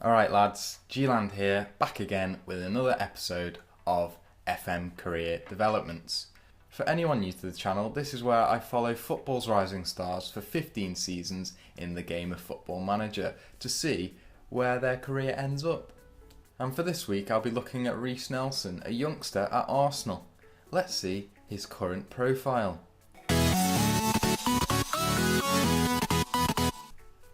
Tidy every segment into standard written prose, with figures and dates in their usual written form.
Alright lads, G-Land here, back again with another episode of FM Career Developments. For anyone new to the channel, this is where I follow football's rising stars for 15 seasons in the game of Football Manager to see where their career ends up. And for this week I'll be looking at Reiss Nelson, a youngster at Arsenal. Let's see his current profile.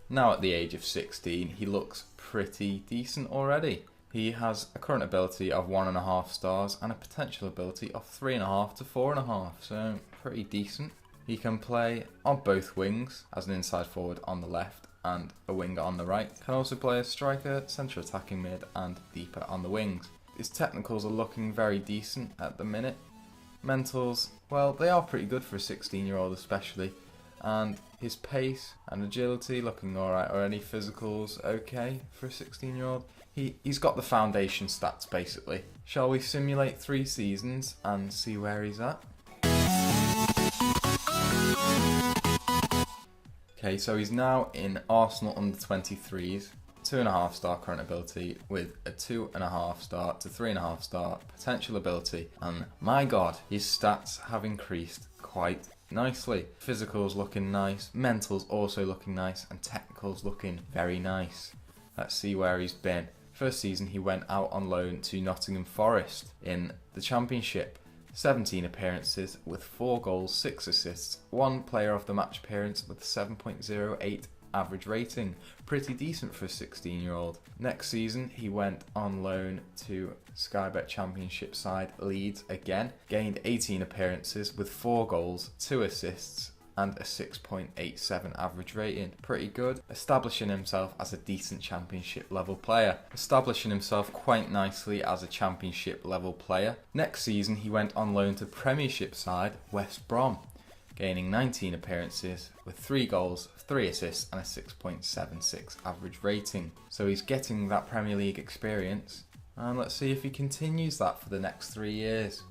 Now at the age of 16, he looks pretty decent already. He has a current ability of 1.5 stars and a potential ability of 3.5 to 4.5, so pretty decent. He can play on both wings as an inside forward on the left and a winger on the right. Can also play as striker, central attacking mid and deeper on the wings. His technicals are looking very decent at the minute. Mentals, well, they are pretty good for a 16-year-old especially. And his pace and agility looking alright already. Physicals okay for a 16-year-old. He's got the foundation stats basically. Shall we simulate 3 seasons and see where he's at? Okay, so he's now in Arsenal under 23s. 2.5 star current ability with a 2.5 star to 3.5 star potential ability. And my god, his stats have increased quite nicely. Physicals looking nice, mentals also looking nice, and technicals looking very nice. Let's see where he's been. First season he went out on loan to Nottingham Forest in the Championship. 17 appearances with 4 goals, 6 assists, 1 player of the match appearance with 7.08 average rating. Pretty decent for a 16-year-old. Next season he went on loan to Sky Bet Championship side Leeds again. Gained 18 appearances with 4 goals, 2 assists and a 6.87 average rating. Pretty good. Establishing himself as a decent championship level player. Establishing himself quite nicely as a championship level player. Next season he went on loan to Premiership side West Brom. Gaining 19 appearances with 3 goals, 3 assists and a 6.76 average rating. So he's getting that Premier League experience, and let's see if he continues that for the next 3 years.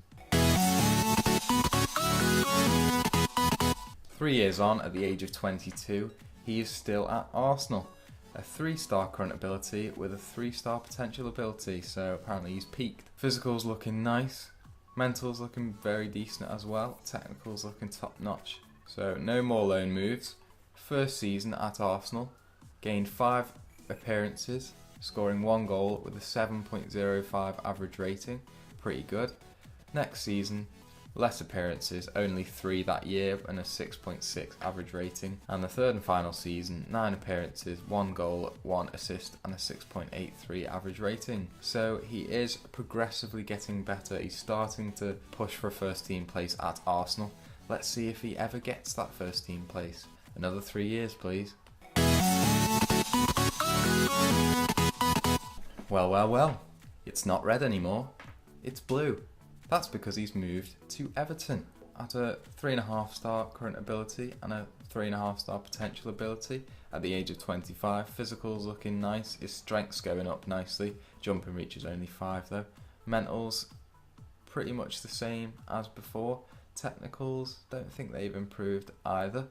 3 years on, at the age of 22, he is still at Arsenal. A 3-star current ability with a 3-star potential ability, so apparently he's peaked. Physicals looking nice. Mentals looking very decent as well. Technicals looking top notch. So no more loan moves. First season at Arsenal. Gained 5 appearances. Scoring 1 goal with a 7.05 average rating. Pretty good. Next season, less appearances. Only 3 that year and a 6.6 average rating. And the third and final season, 9 appearances, 1 goal, 1 assist and a 6.83 average rating. So he is progressively getting better. He's starting to push for a first team place at Arsenal. Let's see if he ever gets that first team place. Another 3 years please. Well. It's not red anymore. It's blue. That's because he's moved to Everton at a 3.5 star current ability and a 3.5 star potential ability at the age of 25. Physicals looking nice, his strength's going up nicely. Jumping reach is only 5 though. Mentals pretty much the same as before. Technicals, don't think they've improved either,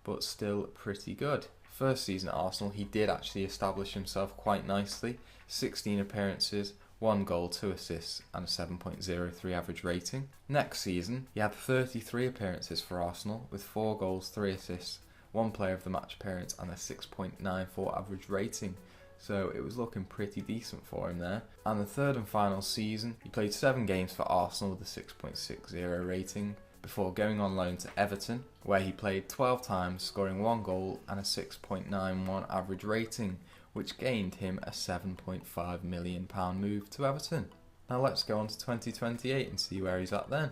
but still pretty good. First season at Arsenal he did actually establish himself quite nicely. 16 appearances, 1 goal, 2 assists and a 7.03 average rating. Next season, he had 33 appearances for Arsenal with 4 goals, 3 assists, 1 player of the match appearance and a 6.94 average rating. So it was looking pretty decent for him there. And the third and final season, he played 7 games for Arsenal with a 6.60 rating before going on loan to Everton, where he played 12 times, scoring 1 goal and a 6.91 average rating, which gained him a £7.5 million move to Everton. Now let's go on to 2028 and see where he's at then.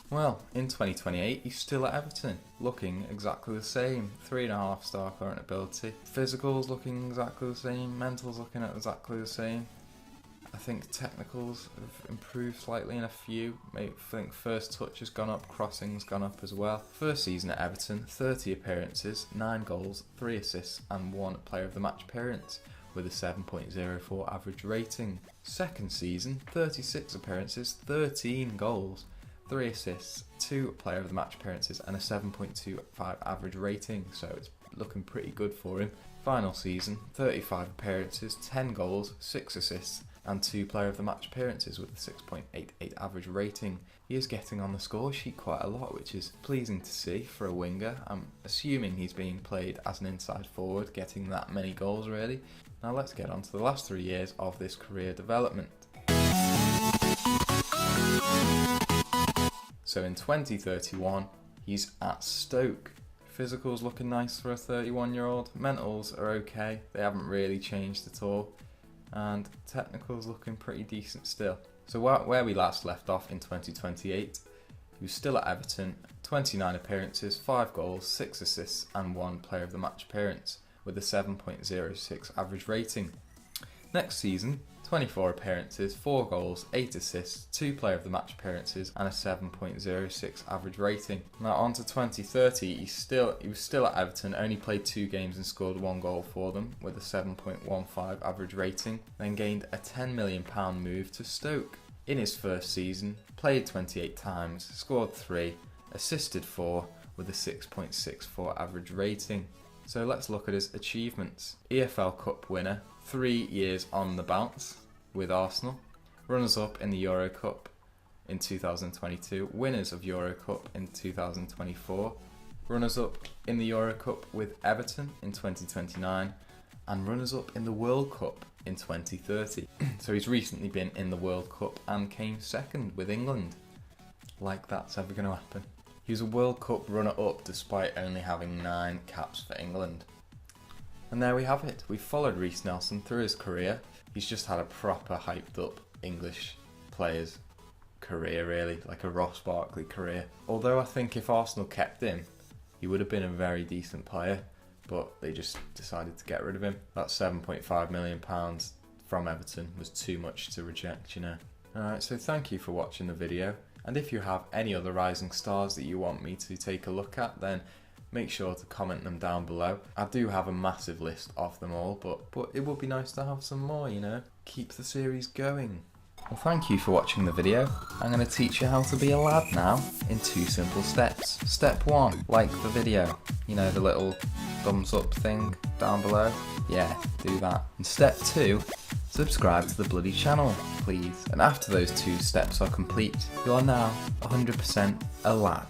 Well, in 2028 he's still at Everton, looking exactly the same. 3.5 star current ability. Physicals looking exactly the same, mentals looking at exactly the same. I think technicals have improved slightly in a few. I think first touch has gone up, crossing's gone up as well. First season at Everton, 30 appearances, 9 goals, 3 assists and 1 player of the match appearance with a 7.04 average rating. Second season, 36 appearances, 13 goals, 3 assists, 2 player of the match appearances and a 7.25 average rating, so it's looking pretty good for him. Final season, 35 appearances, 10 goals, 6 assists and 2 player of the match appearances with a 6.88 average rating. He is getting on the score sheet quite a lot, which is pleasing to see for a winger. I'm assuming he's being played as an inside forward, getting that many goals really. Now let's get on to the last 3 years of this career development. So in 2031, he's at Stoke. Physical's looking nice for a 31-year-old. Mentals are okay, they haven't really changed at all. And technical's looking pretty decent still. So where we last left off in 2028, he was still at Everton, 29 appearances, 5 goals, 6 assists and 1 player of the match appearance with a 7.06 average rating. Next season, 24 appearances, 4 goals, 8 assists, 2 player of the match appearances and a 7.06 average rating. Now on to 2030, he was still at Everton, only played 2 games and scored 1 goal for them with a 7.15 average rating, then gained a £10 million move to Stoke. In his first season, played 28 times, scored 3, assisted 4 with a 6.64 average rating. So let's look at his achievements. EFL Cup winner, 3 years on the bounce with Arsenal. Runners-up in the Euro Cup in 2022. Winners of Euro Cup in 2024. Runners-up in the Euro Cup with Everton in 2029. And runners-up in the World Cup in 2030. So he's recently been in the World Cup and came second with England. Like that's ever going to happen. He was a World Cup runner-up despite only having 9 caps for England. And there we have it. We've followed Reiss Nelson through his career. He's just had a proper hyped up English player's career really, like a Ross Barkley career. Although I think if Arsenal kept him, he would have been a very decent player, but they just decided to get rid of him. That £7.5 million from Everton was too much to reject, you know. Alright, so thank you for watching the video. And if you have any other rising stars that you want me to take a look at, then make sure to comment them down below. I do have a massive list of them all, but it would be nice to have some more, you know. Keep the series going. Well, thank you for watching the video. I'm going to teach you how to be a lad now in 2 simple steps. Step 1, like the video. You know, the little thumbs up thing down below? Yeah, do that. And step 2, subscribe to the bloody channel, please. And after those 2 steps are complete, you are now 100% a lad.